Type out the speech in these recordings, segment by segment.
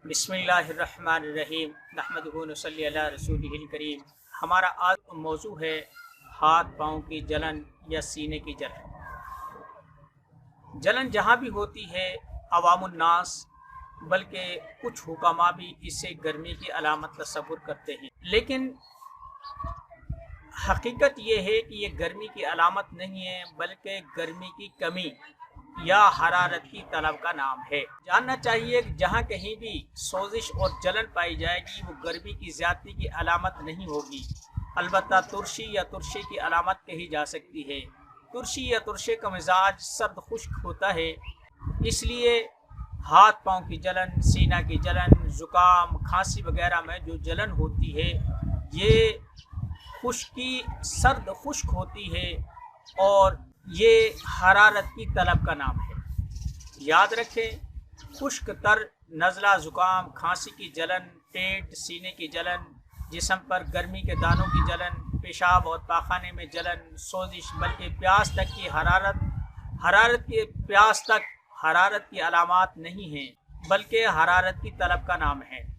बिस्मिल्लाहिर्रहमानिर्रहीम नहमदुहु व नसल्ली अला रसूलिहिल करीम। हमारा आज का मौजू है हाथ पाँव की जलन या सीने की जलन। जलन जहाँ भी होती है अवामुन्नास बल्कि कुछ हुकामा भी इसे गर्मी की अलामत तस्वुर करते हैं, लेकिन हकीकत ये है कि ये गर्मी की अलामत नहीं है बल्कि गर्मी की कमी या हरारत की तलब का नाम है। जानना चाहिए कि जहाँ कहीं भी सोजिश और जलन पाई जाएगी वो गर्मी की ज़्यादती की अलामत नहीं होगी, अलबत्ता तुरशी या तुरशे की अलामत कही जा सकती है। तुरशी या तुरशे का मिजाज सर्द खुश्क होता है, इसलिए हाथ पाँव की जलन, सीना की जलन, ज़ुकाम, खांसी वगैरह में जो जलन होती है ये खुश्की सर्द खुश्क होती है और ये हरारत की तलब का नाम है। याद रखें, खुश्क तर नज़ला, ज़ुकाम, खांसी की जलन, पेट सीने की जलन, जिस्म पर गर्मी के दानों की जलन, पेशाब और पाखाने में जलन, सोजिश बल्कि प्यास तक की हरारत की अलामात नहीं हैं बल्कि हरारत की तलब का नाम है।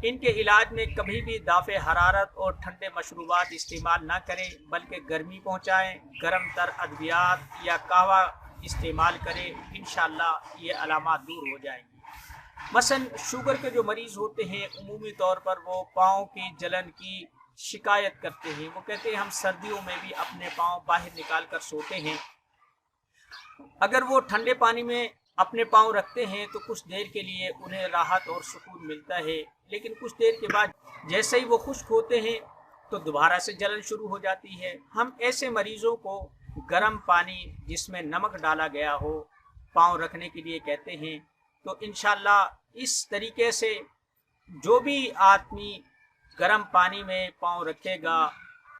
इनके इलाज में कभी भी दाफ़े हरारत और ठंडे मशरूबात इस्तेमाल ना करें बल्कि गर्मी पहुँचाएँ, गर्म तर अद्वियात या कहवा इस्तेमाल करें। इंशाअल्लाह ये अलामात दूर हो जाएंगी। मसलन शुगर के जो मरीज़ होते हैं उमूमी तौर पर वो पाँव की जलन की शिकायत करते हैं। वो कहते हैं हम सर्दियों में भी अपने पाँव बाहर निकाल कर सोते हैं। अगर वो ठंडे पानी में अपने पाँव रखते हैं तो कुछ देर के लिए उन्हें राहत और सुकून मिलता है, लेकिन कुछ देर के बाद जैसे ही वो खुश्क होते हैं तो दोबारा से जलन शुरू हो जाती है। हम ऐसे मरीज़ों को गर्म पानी जिसमें नमक डाला गया हो पाँव रखने के लिए कहते हैं। तो इंशाअल्लाह इस तरीके से जो भी आदमी गर्म पानी में पाँव रखेगा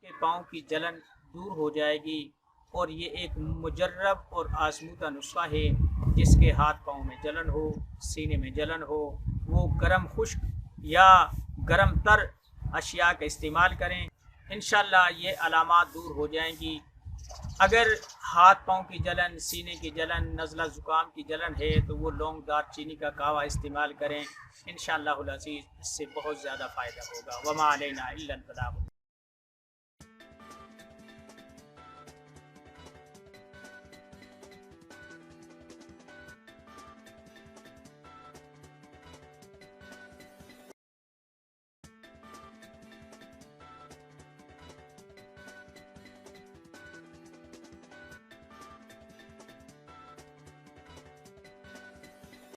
कि पाँव की जलन दूर हो जाएगी। और ये एक मुजर्रब और आज़मूदा नुस्खा है। जिसके हाथ पाँव में जलन हो, सीने में जलन हो, वो गर्म खुश्क या गर्म तर अशिया का इस्तेमाल करें। इंशाअल्लाह ये अलामात दूर हो जाएंगी। अगर हाथ पाँव की जलन, सीने की जलन, नज़ला ज़ुकाम की जलन है तो वो लौंग दालचीनी का कहवा इस्तेमाल करें। इंशाअल्लाह अज़ीज़ इससे बहुत ज़्यादा फ़ायदा होगा। वमा अलैना इल्लल बलाग।